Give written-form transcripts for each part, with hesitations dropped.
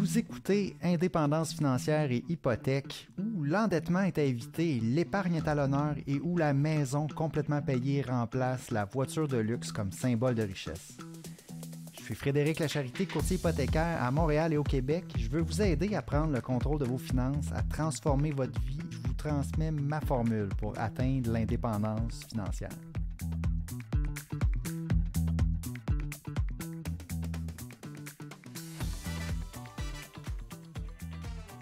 Vous écoutez Indépendance financière et hypothèque, où l'endettement est à éviter, l'épargne est à l'honneur et où la maison complètement payée remplace la voiture de luxe comme symbole de richesse. Je suis Frédéric Lacharité, courtier hypothécaire à Montréal et au Québec. Je veux vous aider à prendre le contrôle de vos finances, à transformer votre vie. Je vous transmets ma formule pour atteindre l'indépendance financière.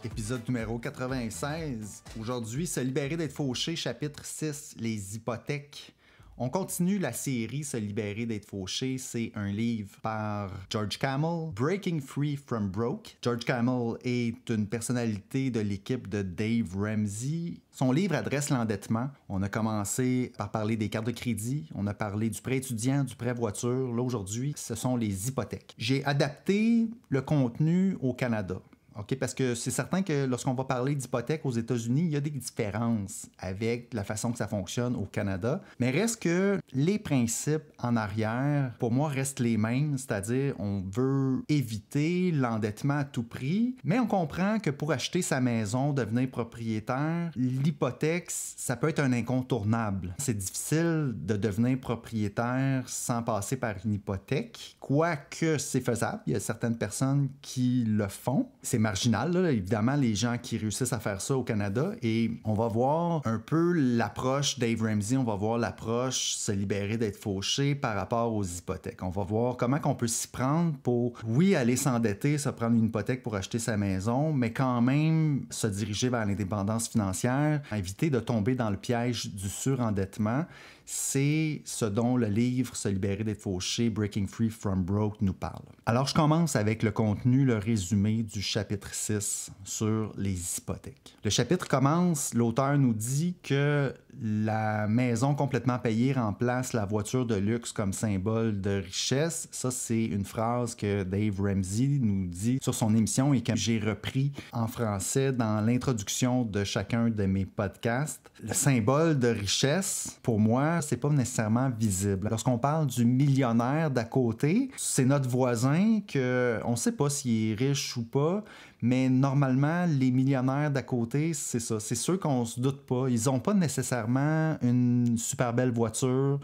Épisode numéro 96. Aujourd'hui, Se libérer d'être fauché, chapitre 6, les hypothèques. On continue la série Se libérer d'être fauché. C'est un livre par George Kamel, Breaking Free from Broke. George Kamel est une personnalité de l'équipe de Dave Ramsey. Son livre adresse l'endettement. On a commencé par parler des cartes de crédit, on a parlé du prêt étudiant, du prêt voiture. Là, aujourd'hui, ce sont les hypothèques. J'ai adapté le contenu au Canada. OK, parce que c'est certain que lorsqu'on va parler d'hypothèque aux États-Unis, il y a des différences avec la façon que ça fonctionne au Canada. Mais reste que les principes en arrière, pour moi, restent les mêmes. C'est-à-dire, on veut éviter l'endettement à tout prix, mais on comprend que pour acheter sa maison, devenir propriétaire, l'hypothèque, ça peut être un incontournable. C'est difficile de devenir propriétaire sans passer par une hypothèque, quoique c'est faisable. Il y a certaines personnes qui le font. C'est marginal, là, évidemment, les gens qui réussissent à faire ça au Canada. Et on va voir un peu l'approche Dave Ramsey, on va voir l'approche se libérer d'être fauché par rapport aux hypothèques. On va voir comment on peut s'y prendre pour, oui, aller s'endetter, se prendre une hypothèque pour acheter sa maison, mais quand même se diriger vers l'indépendance financière, éviter de tomber dans le piège du surendettement. C'est ce dont le livre Se libérer d'être fauché, Breaking Free from Broke nous parle. Alors, je commence avec le contenu, le résumé du chapitre 6 sur les hypothèques. Le chapitre commence, l'auteur nous dit que la maison complètement payée remplace la voiture de luxe comme symbole de richesse. Ça, c'est une phrase que Dave Ramsey nous dit sur son émission et que j'ai repris en français dans l'introduction de chacun de mes podcasts. Le symbole de richesse, pour moi, c'est pas nécessairement visible. Lorsqu'on parle du millionnaire d'à côté, c'est notre voisin que on sait pas s'il est riche ou pas, mais normalement, les millionnaires d'à côté, c'est ça. C'est ceux qu'on se doute pas. Ils ont pas nécessairement une super belle voiture.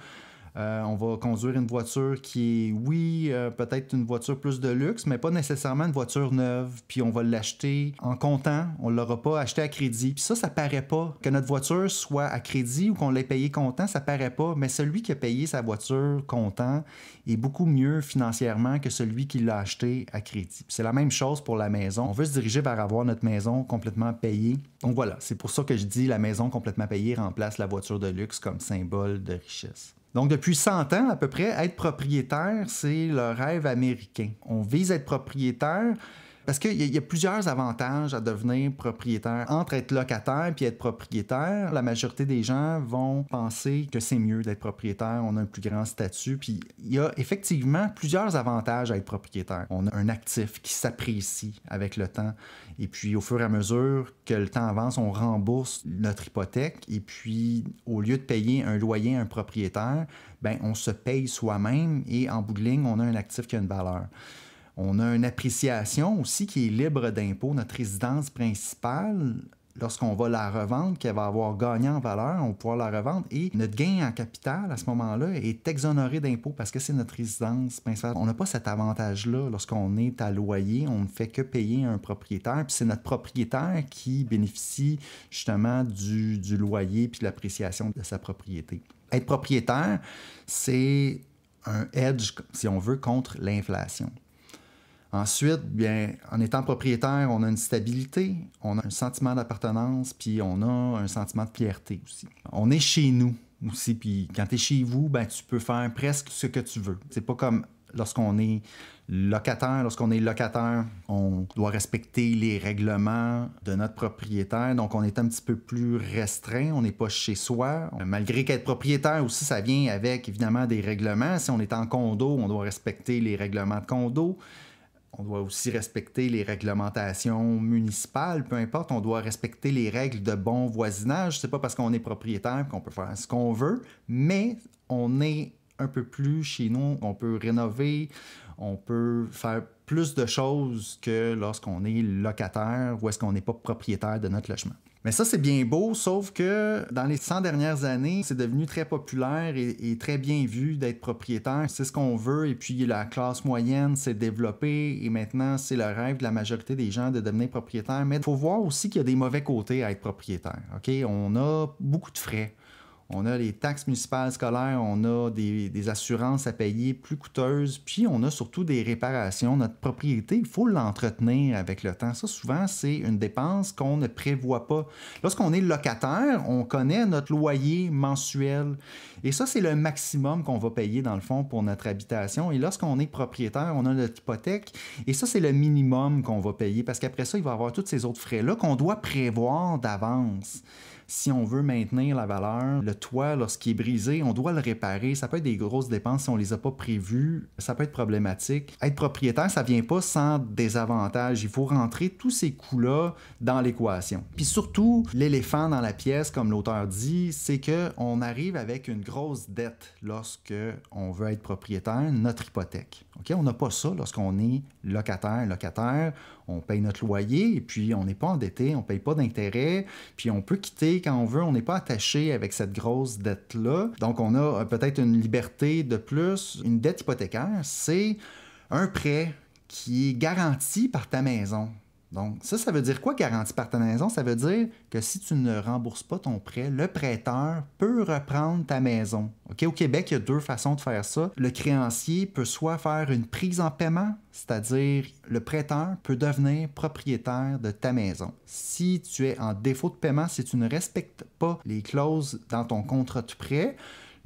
On va conduire une voiture qui est, oui, peut-être une voiture plus de luxe, mais pas nécessairement une voiture neuve. Puis on va l'acheter en comptant. On ne l'aura pas acheté à crédit. Puis ça paraît pas. Que notre voiture soit à crédit ou qu'on l'ait payé comptant, ça paraît pas. Mais celui qui a payé sa voiture comptant est beaucoup mieux financièrement que celui qui l'a acheté à crédit. Puis c'est la même chose pour la maison. On veut se diriger vers avoir notre maison complètement payée. Donc voilà, c'est pour ça que je dis la maison complètement payée remplace la voiture de luxe comme symbole de richesse. Donc, depuis 100 ans, à peu près, être propriétaire, c'est le rêve américain. On vise à être propriétaire parce qu'il y a plusieurs avantages à devenir propriétaire. Entre être locataire et être propriétaire, la majorité des gens vont penser que c'est mieux d'être propriétaire, on a un plus grand statut. Puis il y a effectivement plusieurs avantages à être propriétaire. On a un actif qui s'apprécie avec le temps. Et puis au fur et à mesure que le temps avance, on rembourse notre hypothèque. Et puis au lieu de payer un loyer à un propriétaire, ben, on se paye soi-même et en bout de ligne, on a un actif qui a une valeur. On a une appréciation aussi qui est libre d'impôt. Notre résidence principale, lorsqu'on va la revendre, qu'elle va avoir gagné en valeur, on va pouvoir la revendre. Et notre gain en capital, à ce moment-là, est exonéré d'impôt parce que c'est notre résidence principale. On n'a pas cet avantage-là lorsqu'on est à loyer. On ne fait que payer un propriétaire. Puis c'est notre propriétaire qui bénéficie justement du loyer puis de l'appréciation de sa propriété. Être propriétaire, c'est un hedge, si on veut, contre l'inflation. Ensuite, bien, en étant propriétaire, on a une stabilité, on a un sentiment d'appartenance, puis on a un sentiment de fierté aussi. On est chez nous aussi, puis quand tu es chez vous, ben, tu peux faire presque ce que tu veux. C'est pas comme lorsqu'on est locataire. Lorsqu'on est locataire, on doit respecter les règlements de notre propriétaire, donc on est un petit peu plus restreint, on n'est pas chez soi. Malgré qu'être propriétaire aussi, ça vient avec évidemment des règlements. Si on est en condo, on doit respecter les règlements de condo. On doit aussi respecter les réglementations municipales, peu importe, on doit respecter les règles de bon voisinage. C'est pas parce qu'on est propriétaire qu'on peut faire ce qu'on veut, mais on est un peu plus chez nous, on peut rénover, on peut faire plus de choses que lorsqu'on est locataire ou est-ce qu'on n'est pas propriétaire de notre logement. Mais ça, c'est bien beau, sauf que dans les 100 dernières années, c'est devenu très populaire et très bien vu d'être propriétaire. C'est ce qu'on veut, et puis la classe moyenne s'est développée, et maintenant, c'est le rêve de la majorité des gens de devenir propriétaire. Mais il faut voir aussi qu'il y a des mauvais côtés à être propriétaire. Okay? On a beaucoup de frais. On a les taxes municipales scolaires, on a des assurances à payer plus coûteuses, puis on a surtout des réparations. Notre propriété, il faut l'entretenir avec le temps. Ça, souvent, c'est une dépense qu'on ne prévoit pas. Lorsqu'on est locataire, on connaît notre loyer mensuel. Et ça, c'est le maximum qu'on va payer, dans le fond, pour notre habitation. Et lorsqu'on est propriétaire, on a notre hypothèque. Et ça, c'est le minimum qu'on va payer, parce qu'après ça, il va y avoir tous ces autres frais-là qu'on doit prévoir d'avance. Si on veut maintenir la valeur, le toit, lorsqu'il est brisé, on doit le réparer. Ça peut être des grosses dépenses si on ne les a pas prévues. Ça peut être problématique. Être propriétaire, ça ne vient pas sans désavantages. Il faut rentrer tous ces coûts-là dans l'équation. Puis surtout, l'éléphant dans la pièce, comme l'auteur dit, c'est qu'on arrive avec une grosse dette lorsque on veut être propriétaire, notre hypothèque. Okay? On n'a pas ça lorsqu'on est locataire. On paye notre loyer et puis on n'est pas endetté, on ne paye pas d'intérêt, puis on peut quitter quand on veut, on n'est pas attaché avec cette grosse dette-là. Donc, on a peut-être une liberté de plus. Une dette hypothécaire, c'est un prêt qui est garanti par ta maison. Donc, ça veut dire quoi, garanti par ta maison? Ça veut dire que si tu ne rembourses pas ton prêt, le prêteur peut reprendre ta maison. Okay? Au Québec, il y a 2 façons de faire ça. Le créancier peut soit faire une prise en paiement, c'est-à-dire le prêteur peut devenir propriétaire de ta maison. Si tu es en défaut de paiement, si tu ne respectes pas les clauses dans ton contrat de prêt,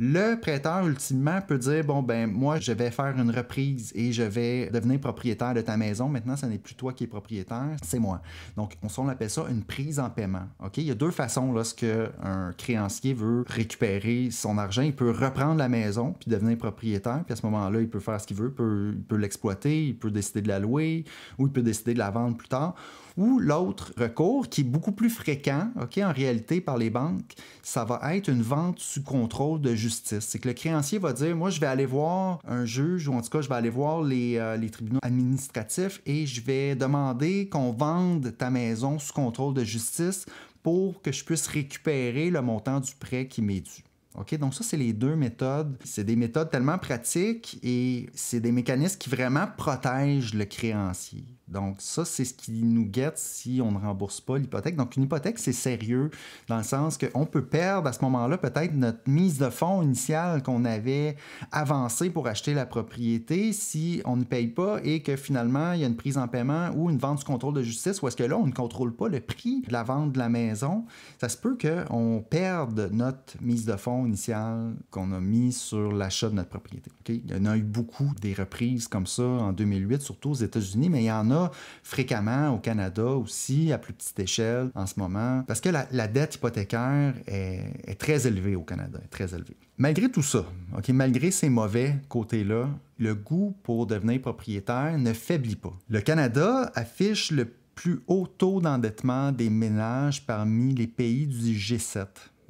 le prêteur, ultimement, peut dire, bon, ben moi, je vais faire une reprise et je vais devenir propriétaire de ta maison. Maintenant, ce n'est plus toi qui es propriétaire, c'est moi. Donc, on appelle ça une prise en paiement. Okay? Il y a 2 façons lorsque un créancier veut récupérer son argent. Il peut reprendre la maison puis devenir propriétaire. Puis à ce moment-là, il peut faire ce qu'il veut. Il peut l'exploiter, il peut décider de la louer ou il peut décider de la vendre plus tard. Ou l'autre recours, qui est beaucoup plus fréquent, okay, en réalité, par les banques, ça va être une vente sous contrôle de justice. C'est que le créancier va dire, moi, je vais aller voir un juge, ou en tout cas, je vais aller voir les tribunaux administratifs et je vais demander qu'on vende ta maison sous contrôle de justice pour que je puisse récupérer le montant du prêt qui m'est dû. Okay? Donc ça, c'est les 2 méthodes. C'est des méthodes tellement pratiques et c'est des mécanismes qui vraiment protègent le créancier. Donc ça, c'est ce qui nous guette si on ne rembourse pas l'hypothèque. Donc une hypothèque, c'est sérieux dans le sens qu'on peut perdre à ce moment-là peut-être notre mise de fonds initiale qu'on avait avancée pour acheter la propriété si on ne paye pas et que finalement, il y a une prise en paiement ou une vente sous contrôle de justice ou est-ce que là, on ne contrôle pas le prix de la vente de la maison. Ça se peut qu'on perde notre mise de fonds initiale qu'on a mis sur l'achat de notre propriété. Okay? Il y en a eu beaucoup des reprises comme ça en 2008, surtout aux États-Unis, mais il y en a fréquemment au Canada aussi, à plus petite échelle en ce moment, parce que la dette hypothécaire est très élevée au Canada, très élevée. Malgré tout ça, okay, malgré ces mauvais côtés-là, le goût pour devenir propriétaire ne faiblit pas. Le Canada affiche le plus haut taux d'endettement des ménages parmi les pays du G7.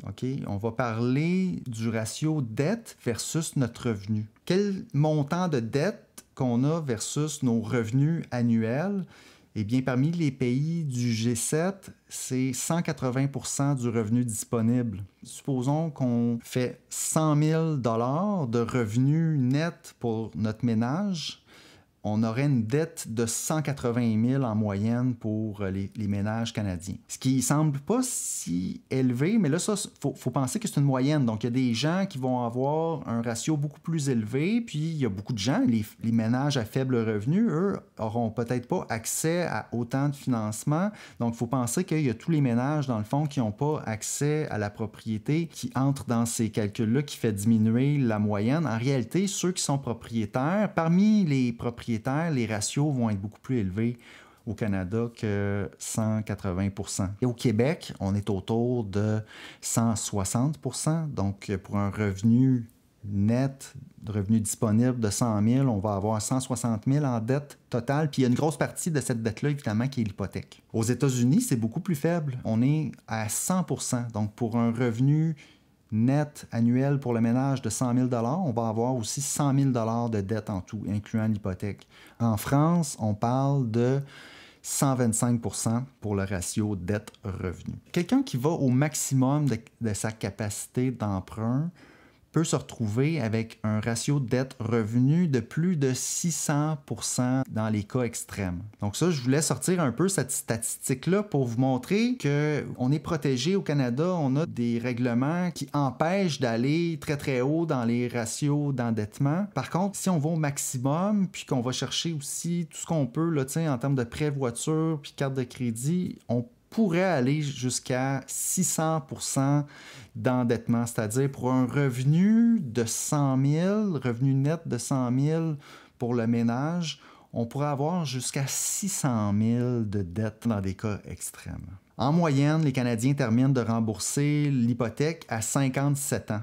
Okay? On va parler du ratio dette versus notre revenu. Quel montant de dette qu'on a versus nos revenus annuels? Eh bien, parmi les pays du G7, c'est 180% du revenu disponible. Supposons qu'on fait 100 000 $ de revenus nets pour notre ménage. On aurait une dette de 180 000 en moyenne pour les ménages canadiens. Ce qui ne semble pas si élevé, mais là, ça, faut penser que c'est une moyenne. Donc, il y a des gens qui vont avoir un ratio beaucoup plus élevé, puis il y a beaucoup de gens, les ménages à faible revenu, eux, n'auront peut-être pas accès à autant de financement. Donc, il faut penser qu'il y a tous les ménages, dans le fond, qui n'ont pas accès à la propriété, qui entrent dans ces calculs-là, qui fait diminuer la moyenne. En réalité, ceux qui sont propriétaires, parmi les propriétaires, les ratios vont être beaucoup plus élevés au Canada que 180%. Et au Québec, on est autour de 160%. Donc, pour un revenu net, revenu disponible de 100 000, on va avoir 160 000 en dette totale. Puis il y a une grosse partie de cette dette-là, évidemment, qui est l'hypothèque. Aux États-Unis, c'est beaucoup plus faible. On est à 100%. Donc, pour un revenu net annuel pour le ménage de 100 000 $, on va avoir aussi 100 000 $ de dette en tout, incluant l'hypothèque. En France, on parle de 125 % pour le ratio dette-revenu. Quelqu'un qui va au maximum de sa capacité d'emprunt peut se retrouver avec un ratio dette-revenu de plus de 600 % dans les cas extrêmes. Donc ça, je voulais sortir un peu cette statistique-là pour vous montrer qu'on est protégé au Canada. On a des règlements qui empêchent d'aller très très haut dans les ratios d'endettement. Par contre, si on va au maximum, puis qu'on va chercher aussi tout ce qu'on peut là, en termes de prêt voiture puis carte de crédit, on pourrait aller jusqu'à 600 % d'endettement, c'est-à-dire pour un revenu de 100 000, revenu net de 100 000 pour le ménage, on pourrait avoir jusqu'à 600 000 de dette dans des cas extrêmes. En moyenne, les Canadiens terminent de rembourser l'hypothèque à 57 ans.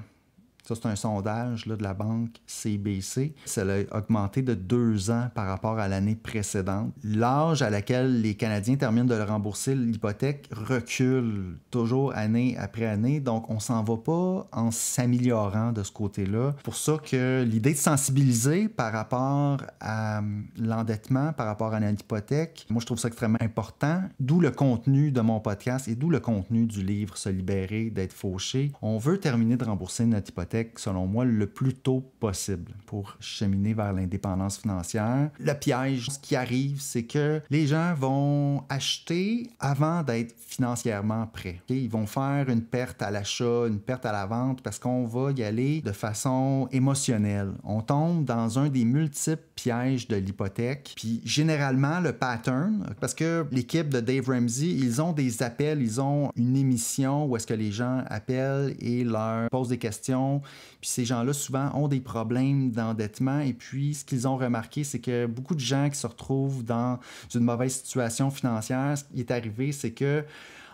Ça, c'est un sondage là, de la banque CIBC. Ça a augmenté de 2 ans par rapport à l'année précédente. L'âge à laquelle les Canadiens terminent de rembourser l'hypothèque recule toujours année après année. Donc, on ne s'en va pas en s'améliorant de ce côté-là. C'est pour ça que l'idée de sensibiliser par rapport à l'endettement, par rapport à l'hypothèque, moi, je trouve ça extrêmement important. D'où le contenu de mon podcast et d'où le contenu du livre « Se libérer d'être fauché ». On veut terminer de rembourser notre hypothèque, selon moi, le plus tôt possible pour cheminer vers l'indépendance financière. Le piège, ce qui arrive, c'est que les gens vont acheter avant d'être financièrement prêts. Okay? Ils vont faire une perte à l'achat, une perte à la vente parce qu'on va y aller de façon émotionnelle. On tombe dans un des multiples pièges de l'hypothèque. Puis généralement, le pattern, parce que l'équipe de Dave Ramsey, ils ont des appels, ils ont une émission où est-ce que les gens appellent et leur posent des questions. Puis ces gens-là, souvent, ont des problèmes d'endettement. Et puis, ce qu'ils ont remarqué, c'est que beaucoup de gens qui se retrouvent dans une mauvaise situation financière, ce qui est arrivé, c'est que,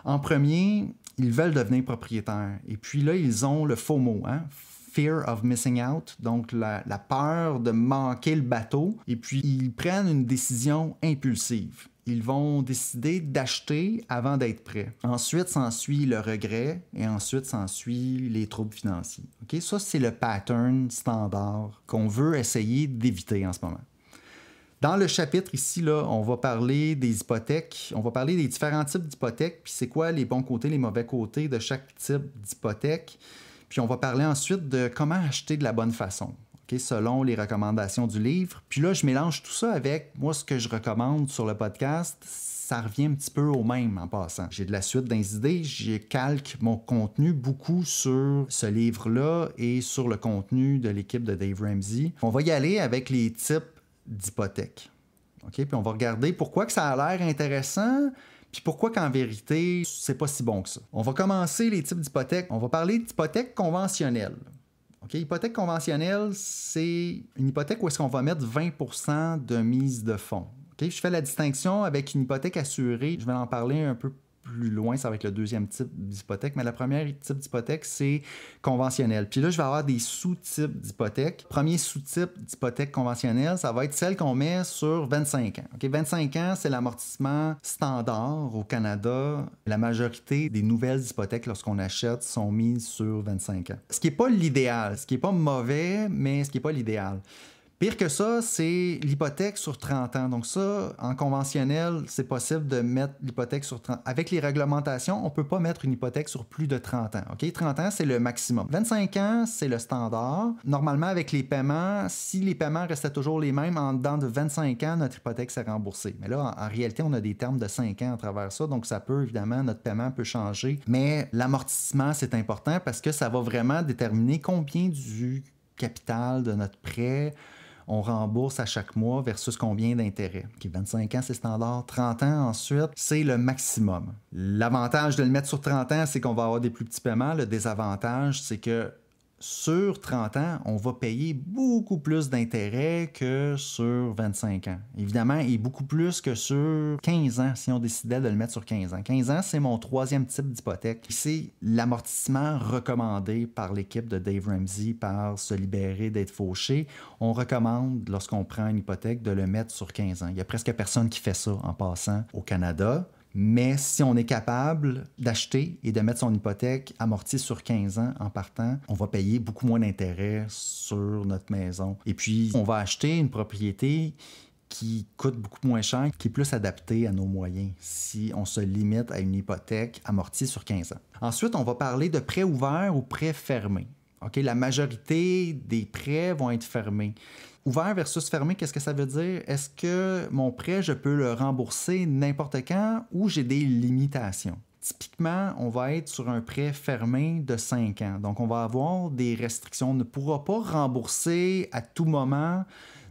en premier, ils veulent devenir propriétaires. Et puis là, ils ont le FOMO, hein? Fear of missing out, donc la peur de manquer le bateau. Et puis, ils prennent une décision impulsive. Ils vont décider d'acheter avant d'être prêts. Ensuite, s'ensuit le regret et ensuite s'ensuit les troubles financiers. Okay? Ça, c'est le pattern standard qu'on veut essayer d'éviter en ce moment. Dans le chapitre ici, là, on va parler des hypothèques, on va parler des différents types d'hypothèques, puis c'est quoi les bons côtés, les mauvais côtés de chaque type d'hypothèque. Puis on va parler ensuite de comment acheter de la bonne façon. Okay, selon les recommandations du livre. Puis là, je mélange tout ça avec, moi, ce que je recommande sur le podcast, ça revient un petit peu au même en passant. J'ai de la suite dans les idées, je calque mon contenu beaucoup sur ce livre-là et sur le contenu de l'équipe de Dave Ramsey. On va y aller avec les types d'hypothèques. Okay? Puis on va regarder pourquoi que ça a l'air intéressant, puis pourquoi qu'en vérité, c'est pas si bon que ça. On va commencer les types d'hypothèques. On va parler d'hypothèques conventionnelles. Okay, hypothèque conventionnelle, c'est une hypothèque où est-ce qu'on va mettre 20 % de mise de fonds. Okay, je fais la distinction avec une hypothèque assurée. Je vais en parler un peu plus loin, ça va être le deuxième type d'hypothèque, mais la première type d'hypothèque, c'est conventionnelle. Puis là, je vais avoir des sous-types d'hypothèque. Premier sous-type d'hypothèque conventionnelle, ça va être celle qu'on met sur 25 ans. Okay, 25 ans, c'est l'amortissement standard au Canada. La majorité des nouvelles hypothèques, lorsqu'on achète, sont mises sur 25 ans. Ce qui n'est pas l'idéal, ce qui n'est pas mauvais, mais ce qui n'est pas l'idéal. Pire que ça, c'est l'hypothèque sur 30 ans. Donc ça, en conventionnel, c'est possible de mettre l'hypothèque sur 30 ans. Avec les réglementations, on ne peut pas mettre une hypothèque sur plus de 30 ans. Okay? 30 ans, c'est le maximum. 25 ans, c'est le standard. Normalement, avec les paiements, si les paiements restaient toujours les mêmes, en dedans de 25 ans, notre hypothèque s'est remboursée. Mais là, en réalité, on a des termes de 5 ans à travers ça. Donc ça peut, évidemment, notre paiement peut changer. Mais l'amortissement, c'est important parce que ça va vraiment déterminer combien du capital de notre prêt on rembourse à chaque mois versus combien d'intérêts. Okay, 25 ans, c'est standard. 30 ans, ensuite, c'est le maximum. L'avantage de le mettre sur 30 ans, c'est qu'on va avoir des plus petits paiements. Le désavantage, c'est que sur 30 ans, on va payer beaucoup plus d'intérêts que sur 25 ans. Évidemment, et beaucoup plus que sur 15 ans, si on décidait de le mettre sur 15 ans. 15 ans, c'est mon troisième type d'hypothèque. C'est l'amortissement recommandé par l'équipe de Dave Ramsey par Se libérer d'être fauché. On recommande, lorsqu'on prend une hypothèque, de le mettre sur 15 ans. Il y a presque personne qui fait ça en passant au Canada. Mais si on est capable d'acheter et de mettre son hypothèque amortie sur 15 ans en partant, on va payer beaucoup moins d'intérêt sur notre maison. Et puis, on va acheter une propriété qui coûte beaucoup moins cher, qui est plus adaptée à nos moyens si on se limite à une hypothèque amortie sur 15 ans. Ensuite, on va parler de prêts ouverts ou prêts fermés. Okay? La majorité des prêts vont être fermés. Ouvert versus fermé, qu'est-ce que ça veut dire? Est-ce que mon prêt, je peux le rembourser n'importe quand ou j'ai des limitations? Typiquement, on va être sur un prêt fermé de 5 ans. Donc, on va avoir des restrictions. On ne pourra pas rembourser à tout moment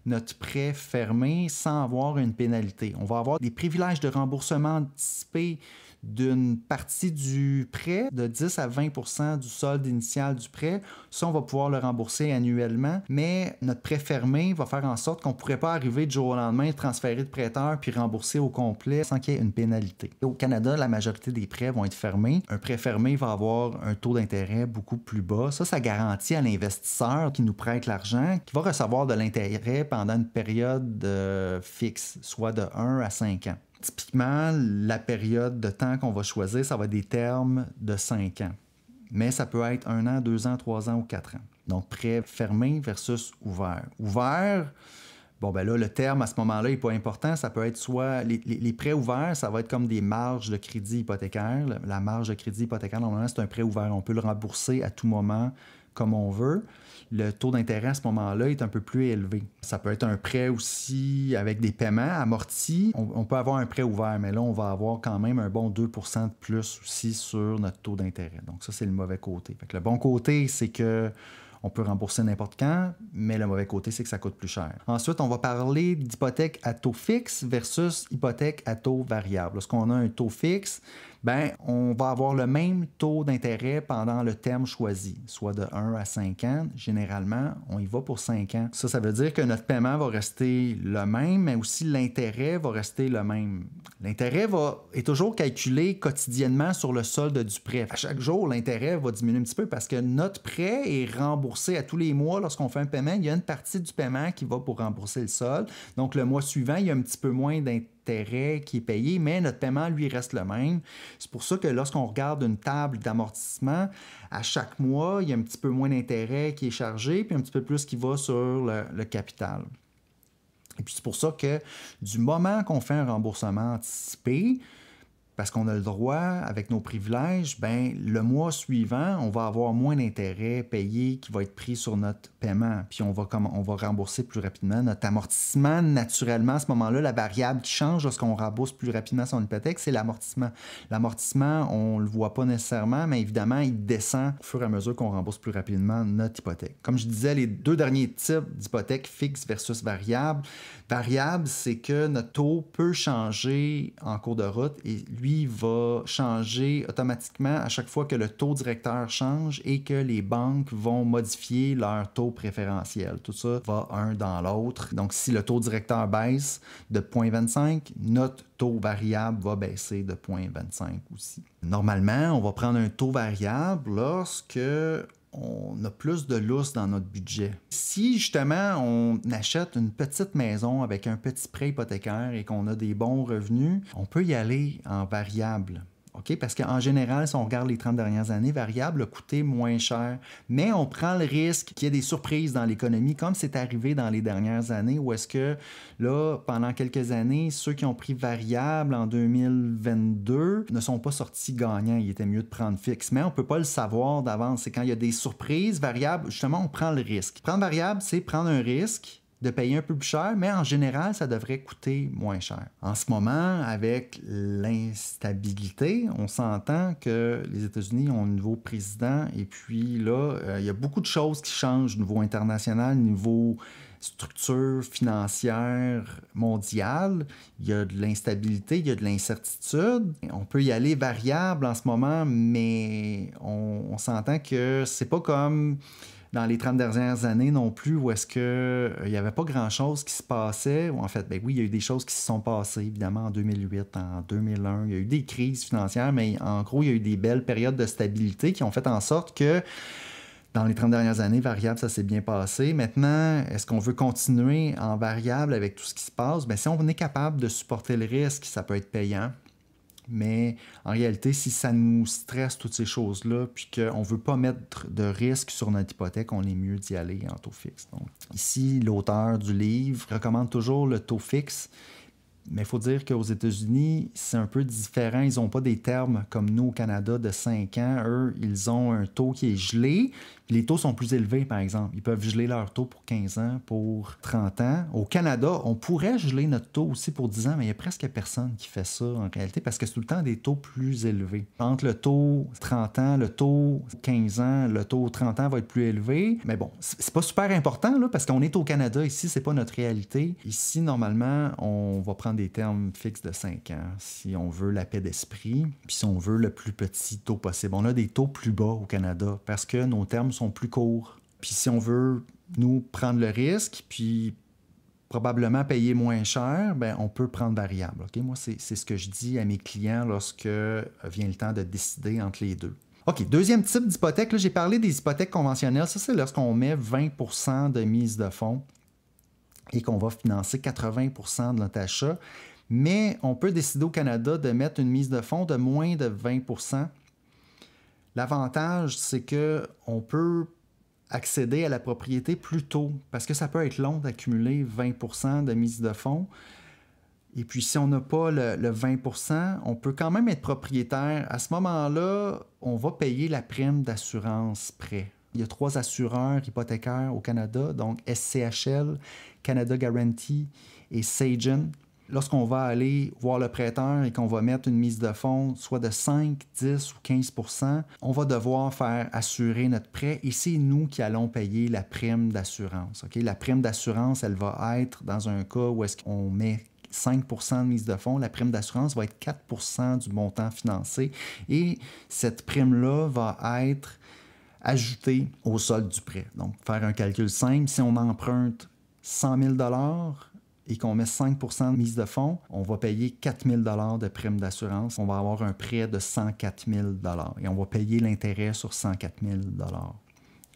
notre prêt fermé sans avoir une pénalité. On va avoir des privilèges de remboursement anticipé d'une partie du prêt, de 10 à 20 % du solde initial du prêt. Ça, on va pouvoir le rembourser annuellement, mais notre prêt fermé va faire en sorte qu'on ne pourrait pas arriver du jour au lendemain, transférer de prêteur puis rembourser au complet sans qu'il y ait une pénalité. Au Canada, la majorité des prêts vont être fermés. Un prêt fermé va avoir un taux d'intérêt beaucoup plus bas. Ça garantit à l'investisseur qui nous prête l'argent qu'il va recevoir de l'intérêt pendant une période fixe, soit de 1 à 5 ans. Typiquement, la période de temps qu'on va choisir, ça va être des termes de 5 ans. Mais ça peut être 1 an, 2 ans, 3 ans ou 4 ans. Donc, prêt fermé versus ouvert. Ouvert, bon, ben là, le terme à ce moment-là n'est pas important. Ça peut être soit... Les prêts ouverts, ça va être comme des marges de crédit hypothécaire. La marge de crédit hypothécaire, normalement, c'est un prêt ouvert. On peut le rembourser à tout moment comme on veut. Le taux d'intérêt à ce moment-là est un peu plus élevé. Ça peut être un prêt aussi avec des paiements amortis. On peut avoir un prêt ouvert, mais là, on va avoir quand même un bon 2 % de plus aussi sur notre taux d'intérêt. Donc ça, c'est le mauvais côté. Fait que le bon côté, c'est que on peut rembourser n'importe quand, mais le mauvais côté, c'est que ça coûte plus cher. Ensuite, on va parler d'hypothèque à taux fixe versus hypothèque à taux variable. Lorsqu'on a un taux fixe, ben, on va avoir le même taux d'intérêt pendant le terme choisi, soit de 1 à 5 ans. Généralement, on y va pour 5 ans. Ça veut dire que notre paiement va rester le même, mais aussi l'intérêt va rester le même. L'intérêt est toujours calculé quotidiennement sur le solde du prêt. À chaque jour, l'intérêt va diminuer un petit peu parce que notre prêt est remboursé à tous les mois. Lorsqu'on fait un paiement, il y a une partie du paiement qui va pour rembourser le solde. Donc, le mois suivant, il y a un petit peu moins d'intérêt qui est payé, mais notre paiement, lui, reste le même. C'est pour ça que lorsqu'on regarde une table d'amortissement, à chaque mois, il y a un petit peu moins d'intérêt qui est chargé, puis un petit peu plus qui va sur le capital. Et puis c'est pour ça que du moment qu'on fait un remboursement anticipé, parce qu'on a le droit, avec nos privilèges, ben, le mois suivant, on va avoir moins d'intérêt payé qui va être pris sur notre paiement. Puis on va rembourser plus rapidement. Notre amortissement, naturellement, à ce moment-là, la variable qui change lorsqu'on rembourse plus rapidement son hypothèque, c'est l'amortissement. L'amortissement, on ne le voit pas nécessairement, mais évidemment, il descend au fur et à mesure qu'on rembourse plus rapidement notre hypothèque. Comme je disais, les deux derniers types d'hypothèques, fixe versus variable. Variable, c'est que notre taux peut changer en cours de route et lui va changer automatiquement à chaque fois que le taux directeur change et que les banques vont modifier leur taux préférentiel. Tout ça va un dans l'autre. Donc, si le taux directeur baisse de 0,25, notre taux variable va baisser de 0,25 aussi. Normalement, on va prendre un taux variable lorsque on a plus de lousse dans notre budget. Si justement on achète une petite maison avec un petit prêt hypothécaire et qu'on a des bons revenus, on peut y aller en variable. Okay? Parce qu'en général, si on regarde les 30 dernières années, variable a coûté moins cher. Mais on prend le risque qu'il y ait des surprises dans l'économie, comme c'est arrivé dans les dernières années, où est-ce que, là, pendant quelques années, ceux qui ont pris variable en 2022 ne sont pas sortis gagnants. Il était mieux de prendre fixe. Mais on ne peut pas le savoir d'avance. C'est quand il y a des surprises, variable, justement, on prend le risque. Prendre variable, c'est prendre un risque de payer un peu plus cher, mais en général, ça devrait coûter moins cher. En ce moment, avec l'instabilité, on s'entend que les États-Unis ont un nouveau président et puis là, il y a beaucoup de choses qui changent au niveau international, au niveau structure financière mondiale. Il y a de l'instabilité, il y a de l'incertitude. On peut y aller variable en ce moment, mais on s'entend que c'est pas comme dans les 30 dernières années non plus, où est-ce qu'il n'y avait pas grand-chose qui se passait. En fait, ben oui, il y a eu des choses qui se sont passées, évidemment, en 2008, en 2001. Il y a eu des crises financières, mais en gros, il y a eu des belles périodes de stabilité qui ont fait en sorte que dans les 30 dernières années, variable, ça s'est bien passé. Maintenant, est-ce qu'on veut continuer en variable avec tout ce qui se passe? Bien, si on est capable de supporter le risque, ça peut être payant. mais en réalité, si ça nous stresse toutes ces choses-là, puis qu'on ne veut pas mettre de risque sur notre hypothèque, on est mieux d'y aller en taux fixe. Donc, ici, l'auteur du livre recommande toujours le taux fixe. Mais il faut dire qu'aux États-Unis, c'est un peu différent. Ils n'ont pas des termes comme nous au Canada de 5 ans. Eux, ils ont un taux qui est gelé. Les taux sont plus élevés, par exemple. Ils peuvent geler leur taux pour 15 ans, pour 30 ans. Au Canada, on pourrait geler notre taux aussi pour 10 ans, mais il n'y a presque personne qui fait ça en réalité parce que c'est tout le temps des taux plus élevés. Entre le taux 30 ans, le taux 15 ans, le taux 30 ans va être plus élevé. Mais bon, c'est pas super important là, parce qu'on est au Canada. Ici, c'est pas notre réalité. Ici, normalement, on va prendre des termes fixes de 5 ans si on veut la paix d'esprit, puis si on veut le plus petit taux possible. On a des taux plus bas au Canada parce que nos termes sont plus courts. Puis si on veut, nous, prendre le risque, puis probablement payer moins cher, ben on peut prendre variable. Okay? Moi, c'est ce que je dis à mes clients lorsque vient le temps de décider entre les deux. OK, deuxième type d'hypothèque, là, j'ai parlé des hypothèques conventionnelles. Ça, c'est lorsqu'on met 20% de mise de fonds et qu'on va financer 80% de notre achat. Mais on peut décider au Canada de mettre une mise de fonds de moins de 20%. L'avantage, c'est qu'on peut accéder à la propriété plus tôt parce que ça peut être long d'accumuler 20% de mise de fonds. Et puis, si on n'a pas le 20%, on peut quand même être propriétaire. À ce moment-là, on va payer la prime d'assurance prêt. Il y a 3 assureurs hypothécaires au Canada, donc SCHL, Canada Guarantee et Sagen. Lorsqu'on va aller voir le prêteur et qu'on va mettre une mise de fonds, soit de 5, 10 ou 15%, on va devoir faire assurer notre prêt et c'est nous qui allons payer la prime d'assurance. Okay? La prime d'assurance, elle va être dans un cas où est-ce qu'on met 5% de mise de fonds, la prime d'assurance va être 4% du montant financé et cette prime-là va être ajoutée au solde du prêt. Donc, faire un calcul simple, si on emprunte 100 000 et qu'on met 5% de mise de fonds, on va payer 4 000 de prime d'assurance. On va avoir un prêt de 104 000 et on va payer l'intérêt sur 104 000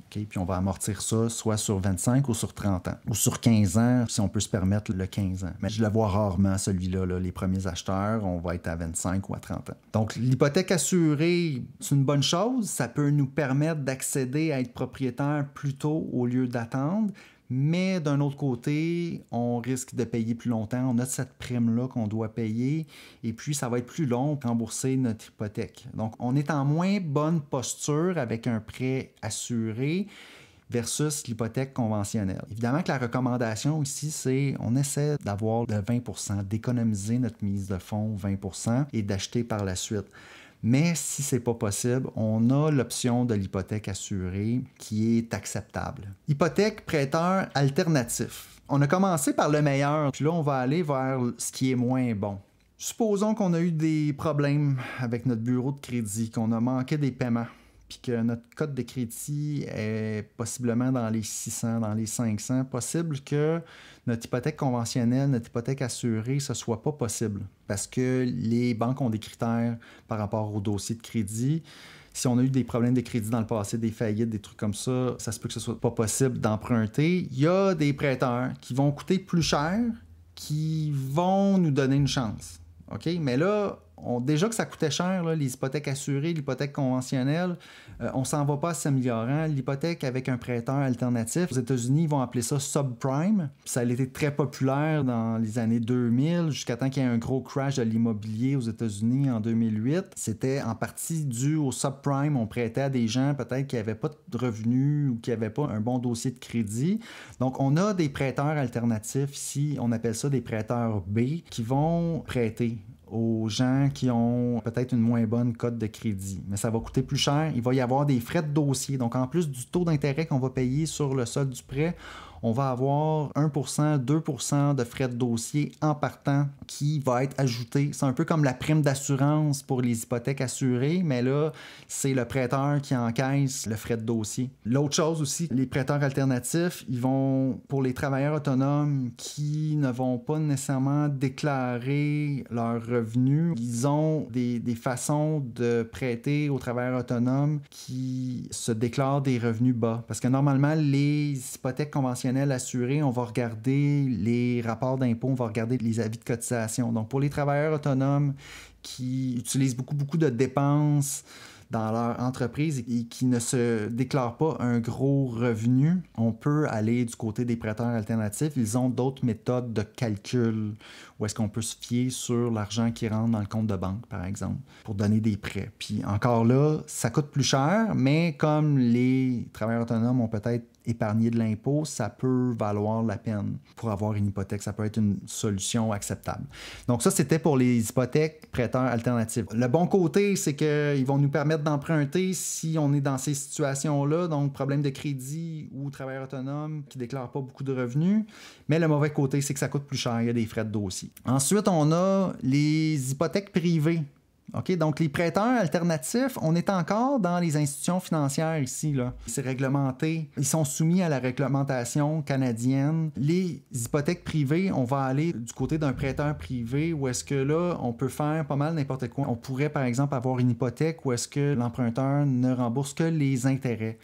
Okay? Puis on va amortir ça soit sur 25 ou sur 30 ans. Ou sur 15 ans, si on peut se permettre le 15 ans. Mais je le vois rarement, celui-là. Là. Les premiers acheteurs, on va être à 25 ou à 30 ans. Donc, l'hypothèque assurée, c'est une bonne chose. Ça peut nous permettre d'accéder à être propriétaire plus tôt au lieu d'attendre. Mais d'un autre côté, on risque de payer plus longtemps. On a cette prime-là qu'on doit payer et puis ça va être plus long pour rembourser notre hypothèque. Donc, on est en moins bonne posture avec un prêt assuré versus l'hypothèque conventionnelle. Évidemment que la recommandation ici, c'est on essaie d'avoir le 20%, d'économiser notre mise de fonds 20% et d'acheter par la suite. Mais si ce n'est pas possible, on a l'option de l'hypothèque assurée qui est acceptable. Hypothèque prêteur alternatif. On a commencé par le meilleur, puis là, on va aller vers ce qui est moins bon. Supposons qu'on a eu des problèmes avec notre bureau de crédit, qu'on a manqué des paiements, puis que notre cote de crédit est possiblement dans les 600, dans les 500. Possible que notre hypothèque conventionnelle, notre hypothèque assurée, ce ne soit pas possible parce que les banques ont des critères par rapport au dossier de crédit. Si on a eu des problèmes de crédit dans le passé, des faillites, des trucs comme ça, ça se peut que ce ne soit pas possible d'emprunter. Il y a des prêteurs qui vont coûter plus cher, qui vont nous donner une chance. OK? Mais là, déjà que ça coûtait cher, là, les hypothèques assurées, l'hypothèque conventionnelle, on s'en va pas s'améliorant. L'hypothèque avec un prêteur alternatif, aux États-Unis, ils vont appeler ça subprime. Ça a été très populaire dans les années 2000, jusqu'à temps qu'il y ait un gros crash de l'immobilier aux États-Unis en 2008. C'était en partie dû au subprime. On prêtait à des gens peut-être qui n'avaient pas de revenus ou qui n'avaient pas un bon dossier de crédit. Donc, on a des prêteurs alternatifs ici. On appelle ça des prêteurs B qui vont prêter aux gens qui ont peut-être une moins bonne cote de crédit. Mais ça va coûter plus cher. Il va y avoir des frais de dossier. Donc, en plus du taux d'intérêt qu'on va payer sur le solde du prêt, on va avoir 1%, 2% de frais de dossier en partant qui va être ajouté. C'est un peu comme la prime d'assurance pour les hypothèques assurées, mais là, c'est le prêteur qui encaisse le frais de dossier. L'autre chose aussi, les prêteurs alternatifs, ils vont, pour les travailleurs autonomes qui ne vont pas nécessairement déclarer leurs revenus, ils ont des façons de prêter aux travailleurs autonomes qui se déclarent des revenus bas. Parce que normalement, les hypothèques conventionnelles professionnels assurés, on va regarder les rapports d'impôts, on va regarder les avis de cotisation. Donc, pour les travailleurs autonomes qui utilisent beaucoup de dépenses dans leur entreprise et qui ne se déclarent pas un gros revenu, on peut aller du côté des prêteurs alternatifs. Ils ont d'autres méthodes de calcul où est-ce qu'on peut se fier sur l'argent qui rentre dans le compte de banque, par exemple, pour donner des prêts. Puis encore là, ça coûte plus cher, mais comme les travailleurs autonomes ont peut-être épargné de l'impôt, ça peut valoir la peine pour avoir une hypothèque. Ça peut être une solution acceptable. Donc ça, c'était pour les hypothèques prêteurs alternatifs. Le bon côté, c'est qu'ils vont nous permettre d'emprunter si on est dans ces situations-là, donc problème de crédit ou travailleur autonome qui ne déclare pas beaucoup de revenus. Mais le mauvais côté, c'est que ça coûte plus cher, il y a des frais de dossier. Ensuite, on a les hypothèques privées. OK? Donc, les prêteurs alternatifs, on est encore dans les institutions financières ici, là. C'est réglementé. Ils sont soumis à la réglementation canadienne. Les hypothèques privées, on va aller du côté d'un prêteur privé où est-ce que là, on peut faire pas mal n'importe quoi. On pourrait, par exemple, avoir une hypothèque où est-ce que l'emprunteur ne rembourse que les intérêts.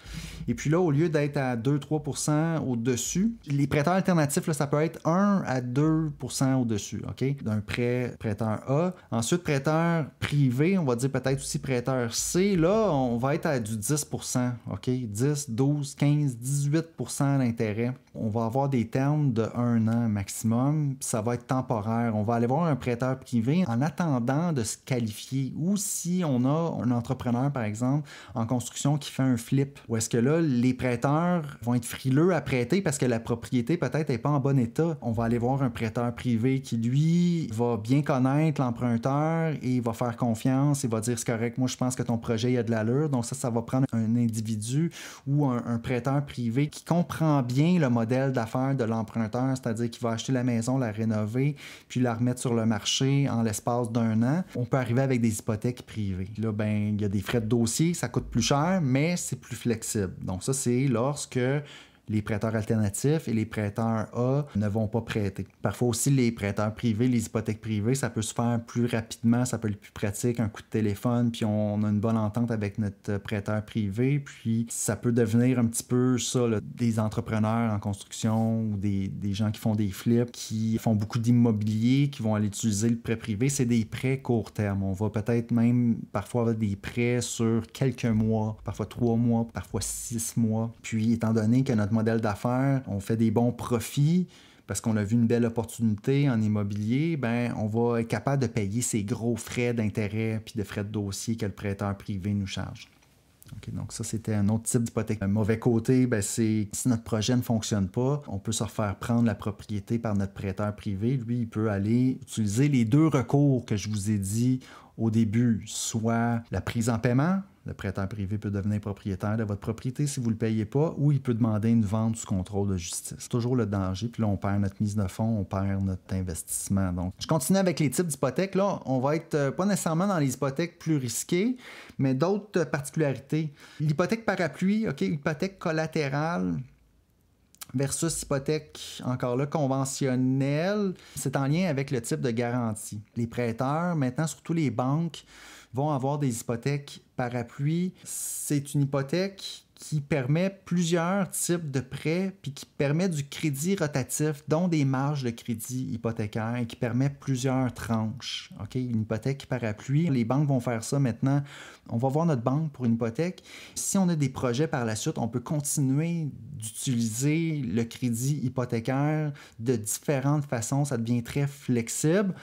Et puis là, au lieu d'être à 2-3% au-dessus, les prêteurs alternatifs, là, ça peut être 1 à 2% au-dessus, OK? D'un prêteur A. Ensuite, prêteur privé, on va dire peut-être aussi prêteur C, là, on va être à du 10%, OK? 10, 12, 15, 18% d'intérêt. On va avoir des termes de 1 an maximum, puis ça va être temporaire. On va aller voir un prêteur privé en attendant de se qualifier. Ou si on a un entrepreneur, par exemple, en construction qui fait un flip, où est-ce que là, les prêteurs vont être frileux à prêter parce que la propriété peut-être n'est pas en bon état. On va aller voir un prêteur privé qui, lui, va bien connaître l'emprunteur et va faire confiance et va dire c'est correct, moi je pense que ton projet il a de l'allure. Donc ça va prendre un individu ou un prêteur privé qui comprend bien le modèle d'affaires de l'emprunteur, c'est-à-dire qu'il va acheter la maison, la rénover, puis la remettre sur le marché en l'espace d'1 an. On peut arriver avec des hypothèques privées. Là, ben, il y a des frais de dossier, ça coûte plus cher, mais c'est plus flexible. Donc ça, c'est lorsque les prêteurs alternatifs et les prêteurs A ne vont pas prêter. Parfois aussi, les prêteurs privés, les hypothèques privées, ça peut se faire plus rapidement, ça peut être plus pratique, un coup de téléphone, puis on a une bonne entente avec notre prêteur privé, puis ça peut devenir un petit peu ça, là, des entrepreneurs en construction ou des gens qui font des flips, qui font beaucoup d'immobilier, qui vont aller utiliser le prêt privé. C'est des prêts court terme. On va peut-être même parfois avoir des prêts sur quelques mois, parfois 3 mois, parfois 6 mois. Puis, étant donné que notre modèle d'affaires, on fait des bons profits parce qu'on a vu une belle opportunité en immobilier, ben on va être capable de payer ces gros frais d'intérêt puis de frais de dossier que le prêteur privé nous charge. Okay, donc ça, c'était un autre type d'hypothèque. Un mauvais côté, ben, c'est si notre projet ne fonctionne pas, on peut se refaire prendre la propriété par notre prêteur privé. Lui, il peut aller utiliser les 2 recours que je vous ai dit au début, soit la prise en paiement. Le prêteur privé peut devenir propriétaire de votre propriété si vous ne le payez pas, ou il peut demander une vente sous contrôle de justice. C'est toujours le danger, puis là, on perd notre mise de fonds, on perd notre investissement. Donc, je continue avec les types d'hypothèques. Là, on va être pas nécessairement dans les hypothèques plus risquées, mais d'autres particularités. L'hypothèque parapluie, OK, hypothèque collatérale versus hypothèque, encore là, conventionnelle, c'est en lien avec le type de garantie. Les prêteurs, maintenant, surtout les banques, vont avoir des hypothèques parapluie. C'est une hypothèque qui permet plusieurs types de prêts puis qui permet du crédit rotatif, dont des marges de crédit hypothécaire et qui permet plusieurs tranches. OK? Une hypothèque parapluie, les banques vont faire ça maintenant. On va voir notre banque pour une hypothèque. Si on a des projets par la suite, on peut continuer d'utiliser le crédit hypothécaire de différentes façons. Ça devient très flexible.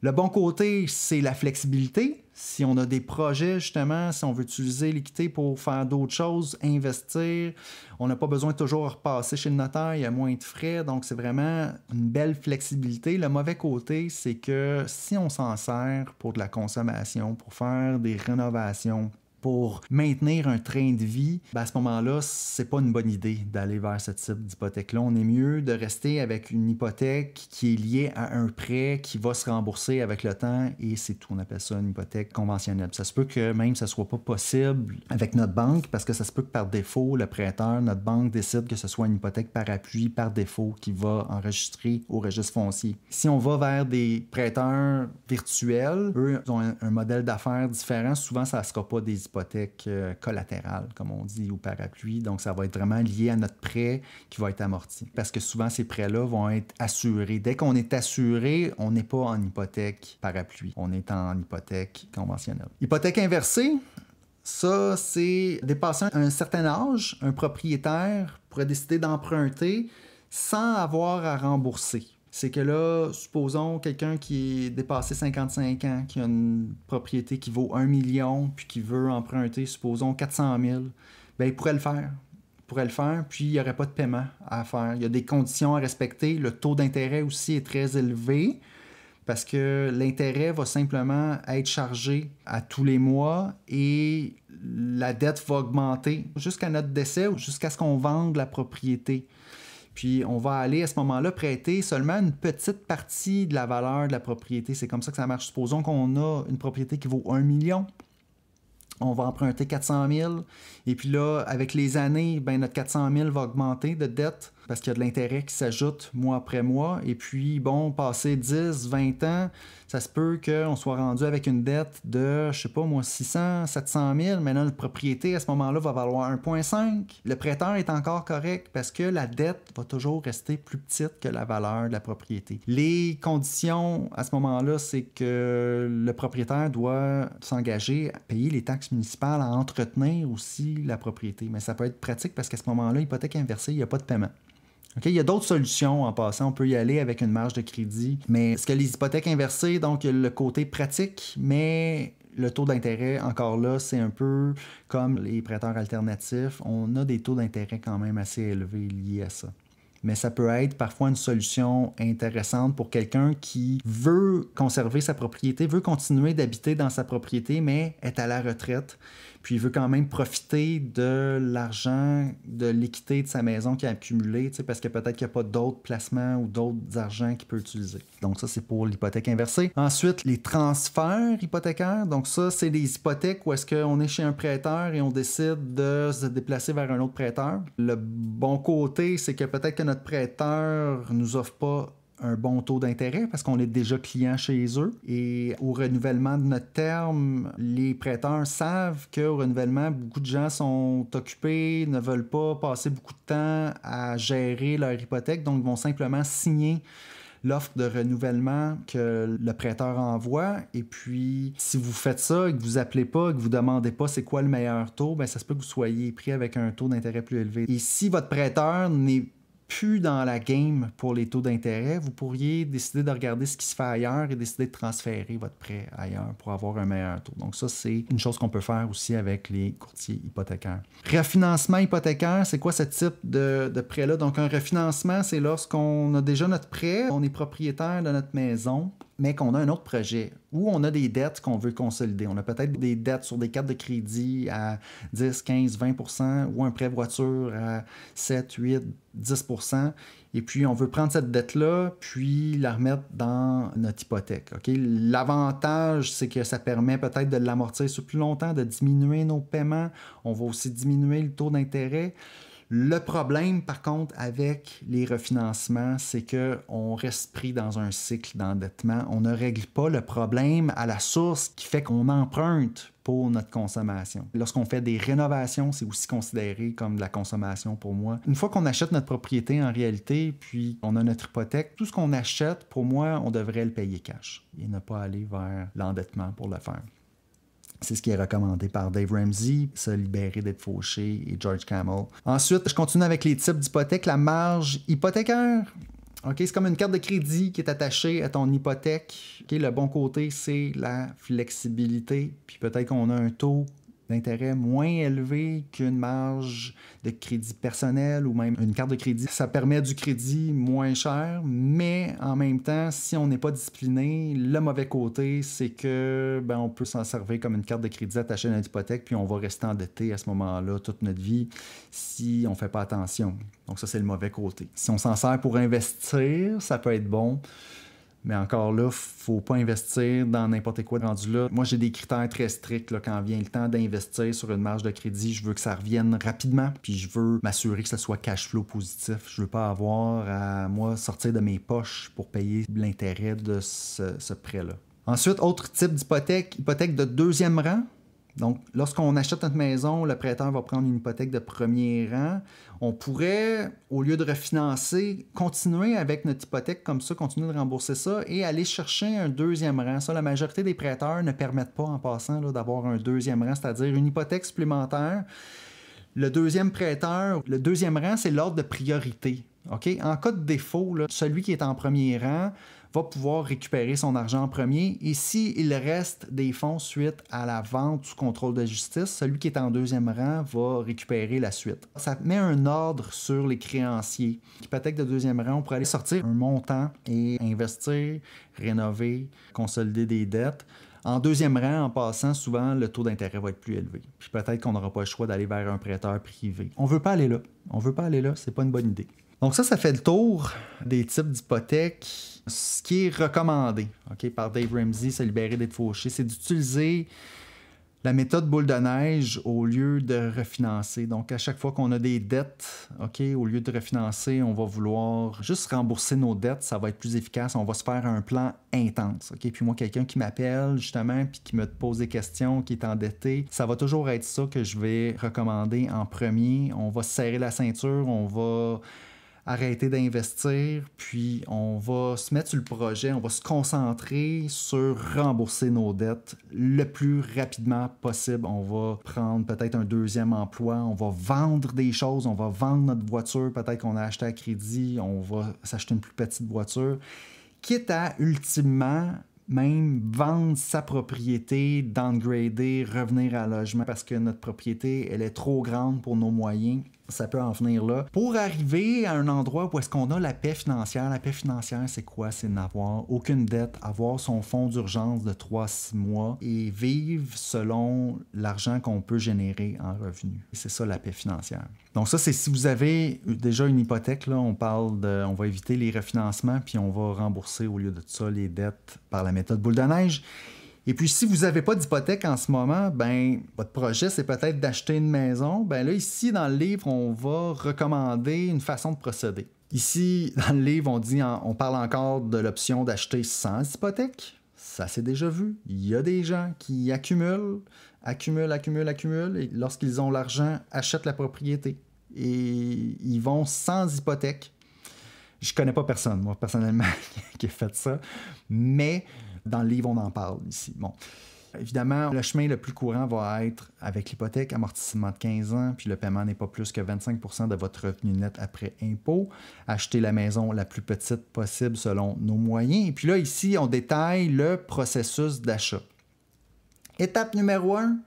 Le bon côté, c'est la flexibilité. Si on a des projets, justement, si on veut utiliser l'équité pour faire d'autres choses, investir, on n'a pas besoin de toujours repasser chez le notaire, il y a moins de frais, donc c'est vraiment une belle flexibilité. Le mauvais côté, c'est que si on s'en sert pour de la consommation, pour faire des rénovations, pour maintenir un train de vie, ben à ce moment-là, c'est pas une bonne idée d'aller vers ce type d'hypothèque-là. On est mieux de rester avec une hypothèque qui est liée à un prêt qui va se rembourser avec le temps et c'est tout. On appelle ça une hypothèque conventionnelle. Ça se peut que même ça soit pas possible avec notre banque parce que ça se peut que par défaut, le prêteur, notre banque décide que ce soit une hypothèque parapluie par défaut qui va enregistrer au registre foncier. Si on va vers des prêteurs virtuels, eux ont un modèle d'affaires différent. Souvent, ça ne sera pas des hypothèques hypothèques collatérales, comme on dit, ou parapluie. Donc, ça va être vraiment lié à notre prêt qui va être amorti. Parce que souvent, ces prêts-là vont être assurés. Dès qu'on est assuré, on n'est pas en hypothèque parapluie. On est en hypothèque conventionnelle. Hypothèque inversée, ça, c'est dépasser un certain âge, un propriétaire pourrait décider d'emprunter sans avoir à rembourser. C'est que là, supposons quelqu'un qui est dépassé 55 ans, qui a une propriété qui vaut 1 million, puis qui veut emprunter, supposons, 400 000, bien, il pourrait le faire. Il pourrait le faire, puis il n'y aurait pas de paiement à faire. Il y a des conditions à respecter. Le taux d'intérêt aussi est très élevé parce que l'intérêt va simplement être chargé à tous les mois et la dette va augmenter jusqu'à notre décès ou jusqu'à ce qu'on vende la propriété. Puis on va aller à ce moment-là prêter seulement une petite partie de la valeur de la propriété. C'est comme ça que ça marche. Supposons qu'on a une propriété qui vaut 1 million. On va emprunter 400 000. Et puis là, avec les années, ben, notre 400 000 va augmenter de dette parce qu'il y a de l'intérêt qui s'ajoute mois après mois. Et puis, bon, passé 10, 20 ans, ça se peut qu'on soit rendu avec une dette de, je sais pas moi, 600, 700 000. Maintenant, notre propriété, à ce moment-là, va valoir 1,5. Le prêteur est encore correct parce que la dette va toujours rester plus petite que la valeur de la propriété. Les conditions, à ce moment-là, c'est que le propriétaire doit s'engager à payer les taxes municipales, à entretenir aussi la propriété. Mais ça peut être pratique parce qu'à ce moment-là, hypothèque inversée, il n'y a pas de paiement. Okay? Il y a d'autres solutions en passant. On peut y aller avec une marge de crédit. Mais ce que les hypothèques inversées, donc, il y a le côté pratique, mais le taux d'intérêt, encore là, c'est un peu comme les prêteurs alternatifs. On a des taux d'intérêt quand même assez élevés liés à ça. Mais ça peut être parfois une solution intéressante pour quelqu'un qui veut conserver sa propriété, veut continuer d'habiter dans sa propriété, mais est à la retraite. Puis il veut quand même profiter de l'argent, de l'équité de sa maison qu'il a accumulé, parce que peut-être qu'il n'y a pas d'autres placements ou d'autres argents qu'il peut utiliser. Donc ça, c'est pour l'hypothèque inversée. Ensuite, les transferts hypothécaires. Donc ça, c'est des hypothèques où est-ce qu'on est chez un prêteur et on décide de se déplacer vers un autre prêteur. Le bon côté, c'est que peut-être que notre prêteur ne nous offre pas un bon taux d'intérêt parce qu'on est déjà client chez eux. Et au renouvellement de notre terme, les prêteurs savent qu'au renouvellement, beaucoup de gens sont occupés, ne veulent pas passer beaucoup de temps à gérer leur hypothèque, donc ils vont simplement signer l'offre de renouvellement que le prêteur envoie. Et puis, si vous faites ça et que vous appelez pas, et que vous demandez pas c'est quoi le meilleur taux, bien, ça se peut que vous soyez pris avec un taux d'intérêt plus élevé. Et si votre prêteur n'est plus dans la game pour les taux d'intérêt, vous pourriez décider de regarder ce qui se fait ailleurs et décider de transférer votre prêt ailleurs pour avoir un meilleur taux. Donc ça, c'est une chose qu'on peut faire aussi avec les courtiers hypothécaires. Refinancement hypothécaire, c'est quoi ce type de prêt-là? Donc un refinancement, c'est lorsqu'on a déjà notre prêt, on est propriétaire de notre maison, mais qu'on a un autre projet où on a des dettes qu'on veut consolider. On a peut-être des dettes sur des cartes de crédit à 10, 15, 20 % ou un prêt voiture à 7, 8, 10 %. Et puis, on veut prendre cette dette-là, puis la remettre dans notre hypothèque. Okay? L'avantage, c'est que ça permet peut-être de l'amortir sur plus longtemps, de diminuer nos paiements. On va aussi diminuer le taux d'intérêt. Le problème, par contre, avec les refinancements, c'est qu'on reste pris dans un cycle d'endettement. On ne règle pas le problème à la source qui fait qu'on emprunte pour notre consommation. Lorsqu'on fait des rénovations, c'est aussi considéré comme de la consommation pour moi. Une fois qu'on achète notre propriété en réalité, puis on a notre hypothèque, tout ce qu'on achète, pour moi, on devrait le payer cash et ne pas aller vers l'endettement pour le faire. C'est ce qui est recommandé par Dave Ramsey, Se libérer d'être fauché et George Kamel. Ensuite, je continue avec les types d'hypothèques. La marge hypothécaire. Okay, c'est comme une carte de crédit qui est attachée à ton hypothèque. Okay, le bon côté, c'est la flexibilité. Puis peut-être qu'on a un taux d'intérêt moins élevé qu'une marge de crédit personnel ou même une carte de crédit. Ça permet du crédit moins cher, mais en même temps, si on n'est pas discipliné, le mauvais côté, c'est que on peut s'en servir comme une carte de crédit attachée à notre hypothèque, puis on va rester endetté à ce moment-là toute notre vie si on ne fait pas attention. Donc ça, c'est le mauvais côté. Si on s'en sert pour investir, ça peut être bon. Mais encore là, il ne faut pas investir dans n'importe quoi rendu là. Moi, j'ai des critères très stricts là, quand vient le temps d'investir sur une marge de crédit. Je veux que ça revienne rapidement, puis je veux m'assurer que ce soit cash flow positif. Je ne veux pas avoir à, moi, sortir de mes poches pour payer l'intérêt de ce prêt-là. Ensuite, autre type d'hypothèque, hypothèque de deuxième rang. Donc, lorsqu'on achète notre maison, le prêteur va prendre une hypothèque de premier rang. On pourrait, au lieu de refinancer, continuer avec notre hypothèque comme ça, continuer de rembourser ça et aller chercher un deuxième rang. Ça, la majorité des prêteurs ne permettent pas en passant là, d'avoir un deuxième rang, c'est-à-dire une hypothèque supplémentaire. Le deuxième prêteur, le deuxième rang, c'est l'ordre de priorité. Okay? En cas de défaut, là, celui qui est en premier rang va pouvoir récupérer son argent en premier. Et s'il reste des fonds suite à la vente sous contrôle de justice, celui qui est en deuxième rang va récupérer la suite. Ça met un ordre sur les créanciers. L'hypothèque de deuxième rang, on pourrait aller sortir un montant et investir, rénover, consolider des dettes. En deuxième rang, en passant, souvent, le taux d'intérêt va être plus élevé. Puis peut-être qu'on n'aura pas le choix d'aller vers un prêteur privé. On ne veut pas aller là. On ne veut pas aller là. C'est pas une bonne idée. Donc ça fait le tour des types d'hypothèques. Ce qui est recommandé par Dave Ramsey, se libérer d'être fauché, c'est d'utiliser la méthode boule de neige au lieu de refinancer. Donc, à chaque fois qu'on a des dettes, au lieu de refinancer, on va vouloir juste rembourser nos dettes. Ça va être plus efficace. On va se faire un plan intense. Puis moi, quelqu'un qui m'appelle, justement, puis qui me pose des questions, qui est endetté, ça va toujours être ça que je vais recommander en premier. On va se serrer la ceinture, on va arrêter d'investir, puis on va se mettre sur le projet, on va se concentrer sur rembourser nos dettes le plus rapidement possible. On va prendre peut-être un deuxième emploi, on va vendre des choses, on va vendre notre voiture, peut-être qu'on a acheté à crédit, on va s'acheter une plus petite voiture, quitte à ultimement même vendre sa propriété, downgrader, revenir à logement parce que notre propriété, elle est trop grande pour nos moyens. Ça peut en venir là. Pour arriver à un endroit où est-ce qu'on a la paix financière, c'est quoi? C'est n'avoir aucune dette, avoir son fonds d'urgence de 3-6 mois et vivre selon l'argent qu'on peut générer en revenus. C'est ça la paix financière. Donc ça, c'est si vous avez déjà une hypothèque, là, on va éviter les refinancements puis on va rembourser au lieu de ça les dettes par la méthode boule de neige. Et puis, si vous n'avez pas d'hypothèque en ce moment, votre projet, c'est peut-être d'acheter une maison. Là, ici, dans le livre, on va recommander une façon de procéder. Ici, dans le livre, on parle encore de l'option d'acheter sans hypothèque. Ça, c'est déjà vu. Il y a des gens qui accumulent, et lorsqu'ils ont l'argent, achètent la propriété. Et ils vont sans hypothèque. Je connais pas personne, moi, personnellement, qui a fait ça. Mais dans le livre, on en parle ici. Bon. Évidemment, le chemin le plus courant va être avec l'hypothèque, amortissement de 15 ans, puis le paiement n'est pas plus que 25% de votre revenu net après impôt. Acheter la maison la plus petite possible selon nos moyens. Et puis là, ici, on détaille le processus d'achat. Étape numéro 1,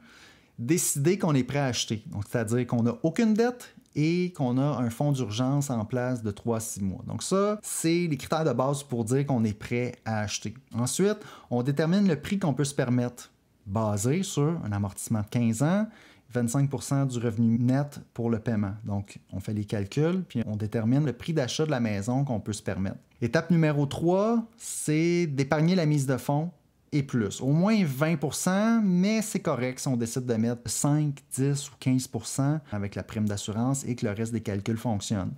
décider qu'on est prêt à acheter. Donc, c'est-à-dire qu'on n'a aucune dette et qu'on a un fonds d'urgence en place de 3-6 mois. Donc ça, c'est les critères de base pour dire qu'on est prêt à acheter. Ensuite, on détermine le prix qu'on peut se permettre, basé sur un amortissement de 15 ans, 25% du revenu net pour le paiement. Donc, on fait les calculs, puis on détermine le prix d'achat de la maison qu'on peut se permettre. Étape numéro 3, c'est d'épargner la mise de fonds et plus. Au moins 20%, mais c'est correct si on décide de mettre 5, 10 ou 15% avec la prime d'assurance et que le reste des calculs fonctionne.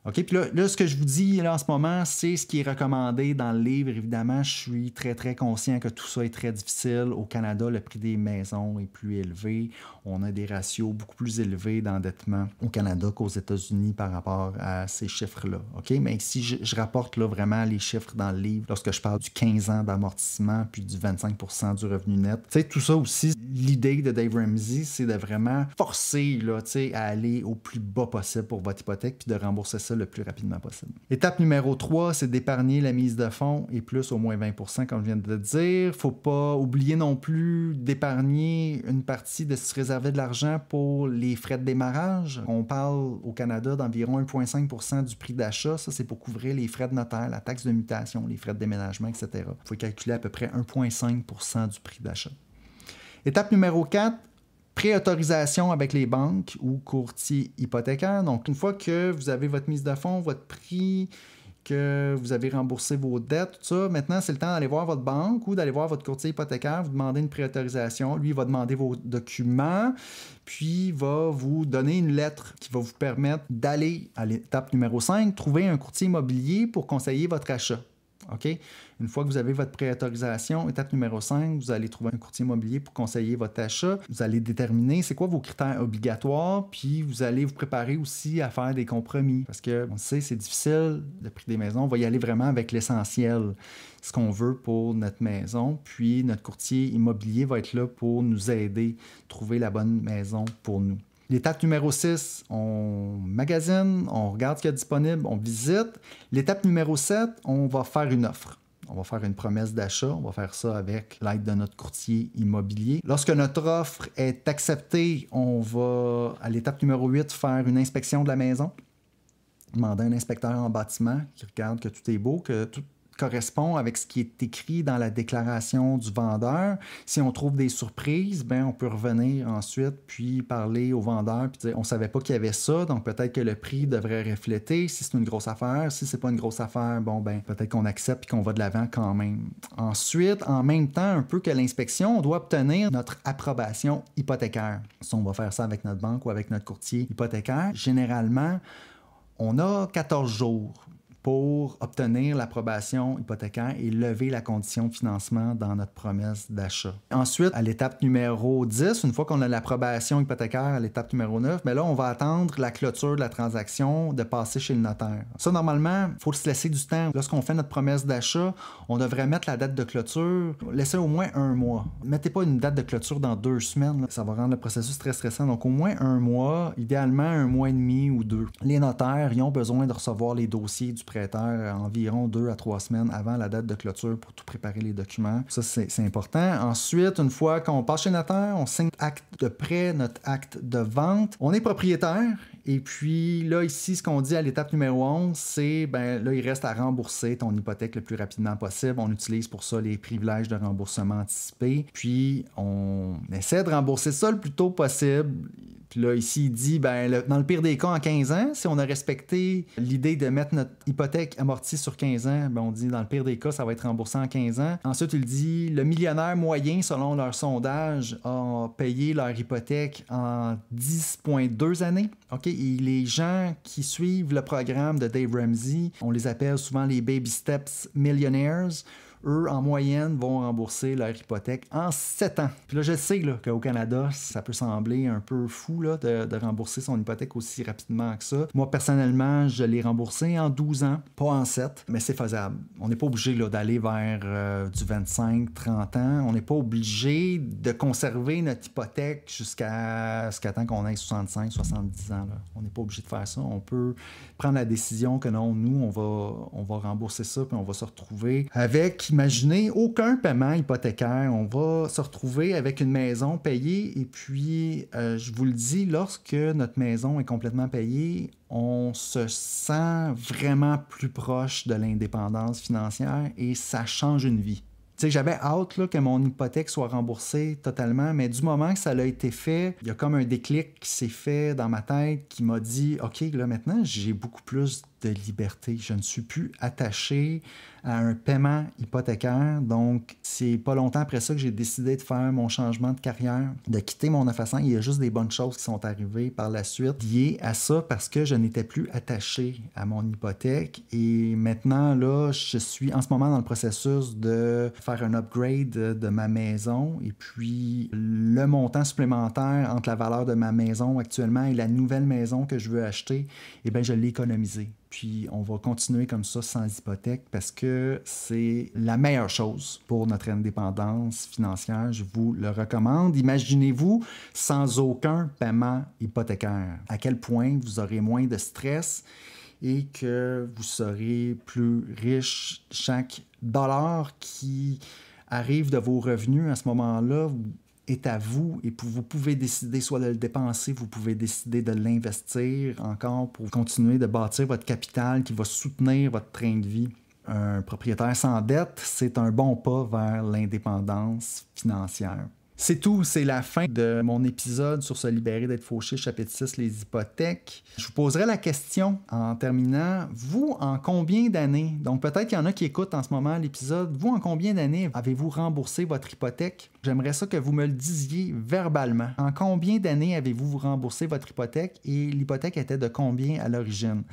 OK, puis là, ce que je vous dis là, en ce moment, c'est ce qui est recommandé dans le livre. Évidemment, je suis très, très conscient que tout ça est très difficile. Au Canada, le prix des maisons est plus élevé. On a des ratios beaucoup plus élevés d'endettement au Canada qu'aux États-Unis par rapport à ces chiffres-là. OK, mais ici, je rapporte là, vraiment les chiffres dans le livre lorsque je parle du 15 ans d'amortissement puis du 25% du revenu net. Tu sais, tout ça aussi, l'idée de Dave Ramsey, c'est de vraiment forcer là, à aller au plus bas possible pour votre hypothèque puis de rembourser ça le plus rapidement possible. Étape numéro 3, c'est d'épargner la mise de fonds et plus au moins 20%, comme je viens de le dire. Il ne faut pas oublier non plus d'épargner une partie de se réserver de l'argent pour les frais de démarrage. On parle au Canada d'environ 1,5% du prix d'achat. Ça, c'est pour couvrir les frais de notaire, la taxe de mutation, les frais de déménagement, etc. Vous pouvez calculer à peu près 1,5% du prix d'achat. Étape numéro 4, préautorisation avec les banques ou courtiers hypothécaires. Donc, une fois que vous avez votre mise de fonds, votre prix, que vous avez remboursé vos dettes, tout ça, maintenant, c'est le temps d'aller voir votre banque ou d'aller voir votre courtier hypothécaire, vous demander une préautorisation. Lui, il va demander vos documents, puis il va vous donner une lettre qui va vous permettre d'aller à l'étape numéro 5, trouver un courtier immobilier pour conseiller votre achat. OK? Une fois que vous avez votre préautorisation, étape numéro 5, vous allez trouver un courtier immobilier pour conseiller votre achat. Vous allez déterminer c'est quoi vos critères obligatoires, puis vous allez vous préparer aussi à faire des compromis. Parce qu'on le sait, c'est difficile, le prix des maisons. On va y aller vraiment avec l'essentiel, ce qu'on veut pour notre maison. Puis notre courtier immobilier va être là pour nous aider à trouver la bonne maison pour nous. L'étape numéro 6, on magasine, on regarde ce qu'il y a disponible, on visite. L'étape numéro 7, on va faire une offre. On va faire une promesse d'achat. On va faire ça avec l'aide de notre courtier immobilier. Lorsque notre offre est acceptée, on va, à l'étape numéro 8, faire une inspection de la maison. Demander à un inspecteur en bâtiment qui regarde que tout est beau, que tout correspond avec ce qui est écrit dans la déclaration du vendeur. Si on trouve des surprises, ben on peut revenir ensuite puis parler au vendeur puis dire on savait pas qu'il y avait ça, donc peut-être que le prix devrait refléter si c'est une grosse affaire. Si c'est pas une grosse affaire, bon ben peut-être qu'on accepte et qu'on va de l'avant quand même. Ensuite, en même temps, un peu que l'inspection, on doit obtenir notre approbation hypothécaire. Si on va faire ça avec notre banque ou avec notre courtier hypothécaire, généralement, on a 14 jours pour obtenir l'approbation hypothécaire et lever la condition de financement dans notre promesse d'achat. Ensuite, à l'étape numéro 10, une fois qu'on a l'approbation hypothécaire à l'étape numéro 9, bien là, on va attendre la clôture de la transaction, de passer chez le notaire. Ça, normalement, il faut se laisser du temps. Lorsqu'on fait notre promesse d'achat, on devrait mettre la date de clôture, laisser au moins 1 mois. Mettez pas une date de clôture dans 2 semaines, là. Ça va rendre le processus très stressant. Donc, au moins 1 mois, idéalement 1 mois et demi ou 2. Les notaires, ils ont besoin de recevoir les dossiers du prêteur environ 2 à 3 semaines avant la date de clôture pour tout préparer les documents. Ça, c'est important. Ensuite, une fois qu'on passe chez le notaire, on signe acte de prêt, notre acte de vente. On est propriétaire. Et puis là, ici, ce qu'on dit à l'étape numéro 11, c'est, ben là, il reste à rembourser ton hypothèque le plus rapidement possible. On utilise pour ça les privilèges de remboursement anticipé. Puis, on essaie de rembourser ça le plus tôt possible. Puis là, ici, il dit, ben, dans le pire des cas, en 15 ans, si on a respecté l'idée de mettre notre hypothèque amortie sur 15 ans, ben, on dit, dans le pire des cas, ça va être remboursé en 15 ans. Ensuite, il dit, le millionnaire moyen, selon leur sondage, a payé leur hypothèque en 10,2 années. OK? Et les gens qui suivent le programme de Dave Ramsey, on les appelle souvent les Baby Steps Millionaires. Eux, en moyenne, vont rembourser leur hypothèque en 7 ans. Puis là, je sais là, qu'au Canada, ça peut sembler un peu fou là, de rembourser son hypothèque aussi rapidement que ça. Moi, personnellement, je l'ai remboursé en 12 ans, pas en 7, mais c'est faisable. On n'est pas obligé là, d'aller vers du 25-30 ans. On n'est pas obligé de conserver notre hypothèque jusqu'à temps qu'on ait 65-70 ans. Là. On n'est pas obligé de faire ça. On peut prendre la décision que non, nous, on va rembourser ça, puis on va se retrouver avec, imaginez, aucun paiement hypothécaire. On va se retrouver avec une maison payée et puis, je vous le dis, lorsque notre maison est complètement payée, on se sent vraiment plus proche de l'indépendance financière et ça change une vie. Tu sais, j'avais hâte là, que mon hypothèque soit remboursée totalement, mais du moment que ça a été fait, il y a comme un déclic qui s'est fait dans ma tête qui m'a dit « OK, là maintenant, j'ai beaucoup plus de liberté. Je ne suis plus attaché à un paiement hypothécaire. » Donc, c'est pas longtemps après ça que j'ai décidé de faire mon changement de carrière, de quitter mon 9 à 5. Il y a juste des bonnes choses qui sont arrivées par la suite liées à ça parce que je n'étais plus attaché à mon hypothèque. Et maintenant, là, je suis en ce moment dans le processus de faire un upgrade de ma maison. Et puis, le montant supplémentaire entre la valeur de ma maison actuellement et la nouvelle maison que je veux acheter, eh bien, je l'ai économisé. Puis on va continuer comme ça sans hypothèque parce que c'est la meilleure chose pour notre indépendance financière. Je vous le recommande. Imaginez-vous sans aucun paiement hypothécaire. À quel point vous aurez moins de stress et que vous serez plus riche. Chaque dollar qui arrive de vos revenus à ce moment-là est à vous et vous pouvez décider soit de le dépenser, vous pouvez décider de l'investir encore pour continuer de bâtir votre capital qui va soutenir votre train de vie. Un propriétaire sans dette, c'est un bon pas vers l'indépendance financière. C'est tout, c'est la fin de mon épisode sur se libérer d'être fauché, chapitre 6, les hypothèques. Je vous poserai la question en terminant. Vous, en combien d'années, donc peut-être qu'il y en a qui écoutent en ce moment l'épisode, vous, en combien d'années avez-vous remboursé votre hypothèque? J'aimerais ça que vous me le disiez verbalement. En combien d'années avez-vous remboursé votre hypothèque et l'hypothèque était de combien à l'origine?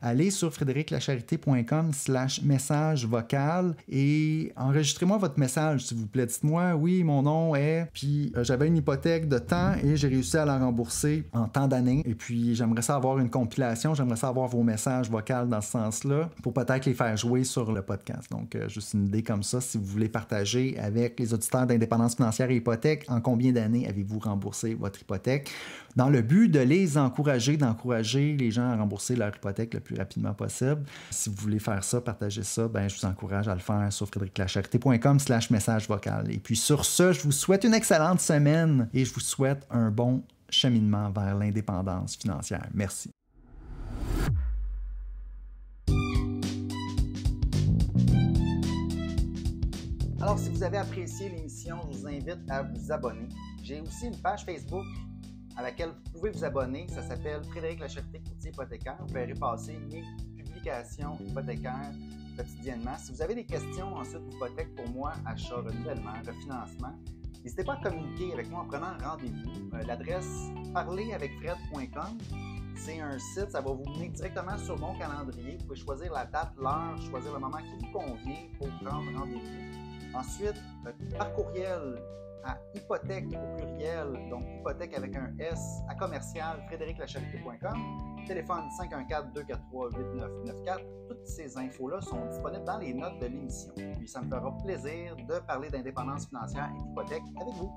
Allez sur frédériclacharité.com/message vocal et enregistrez-moi votre message, s'il vous plaît. Dites-moi, oui, mon nom est... Puis j'avais une hypothèque de temps et j'ai réussi à la rembourser en tant d'années. Et puis j'aimerais ça avoir une compilation, j'aimerais ça avoir vos messages vocaux dans ce sens-là pour peut-être les faire jouer sur le podcast. Donc juste une idée comme ça, si vous voulez partager avec les auditeurs d'Indépendance financière et hypothèque, en combien d'années avez-vous remboursé votre hypothèque? Dans le but de les encourager, d'encourager les gens à rembourser leur hypothèque le plus rapidement possible. Si vous voulez faire ça, partager ça, je vous encourage à le faire sur frédériclacharité.com/message vocal. Et puis sur ce, je vous souhaite une excellente semaine et je vous souhaite un bon cheminement vers l'indépendance financière. Merci. Alors, si vous avez apprécié l'émission, je vous invite à vous abonner. J'ai aussi une page Facebook à laquelle vous pouvez vous abonner. Ça s'appelle Frédéric Lacharité, courtier hypothécaire. Vous verrez passer mes publications hypothécaires quotidiennement. Si vous avez des questions ensuite d'hypothèque pour moi, achat, renouvellement, refinancement, n'hésitez pas à communiquer avec moi en prenant rendez-vous. L'adresse parleravecfred.com. C'est un site, ça va vous mener directement sur mon calendrier. Vous pouvez choisir la date, l'heure, choisir le moment qui vous convient pour prendre rendez-vous. Ensuite, par courriel à hypothèque au pluriel, donc hypothèque avec un S, à commercial frédériclacharité.com, téléphone 514-243-8994. Toutes ces infos-là sont disponibles dans les notes de l'émission. Puis ça me fera plaisir de parler d'indépendance financière et d'hypothèque avec vous.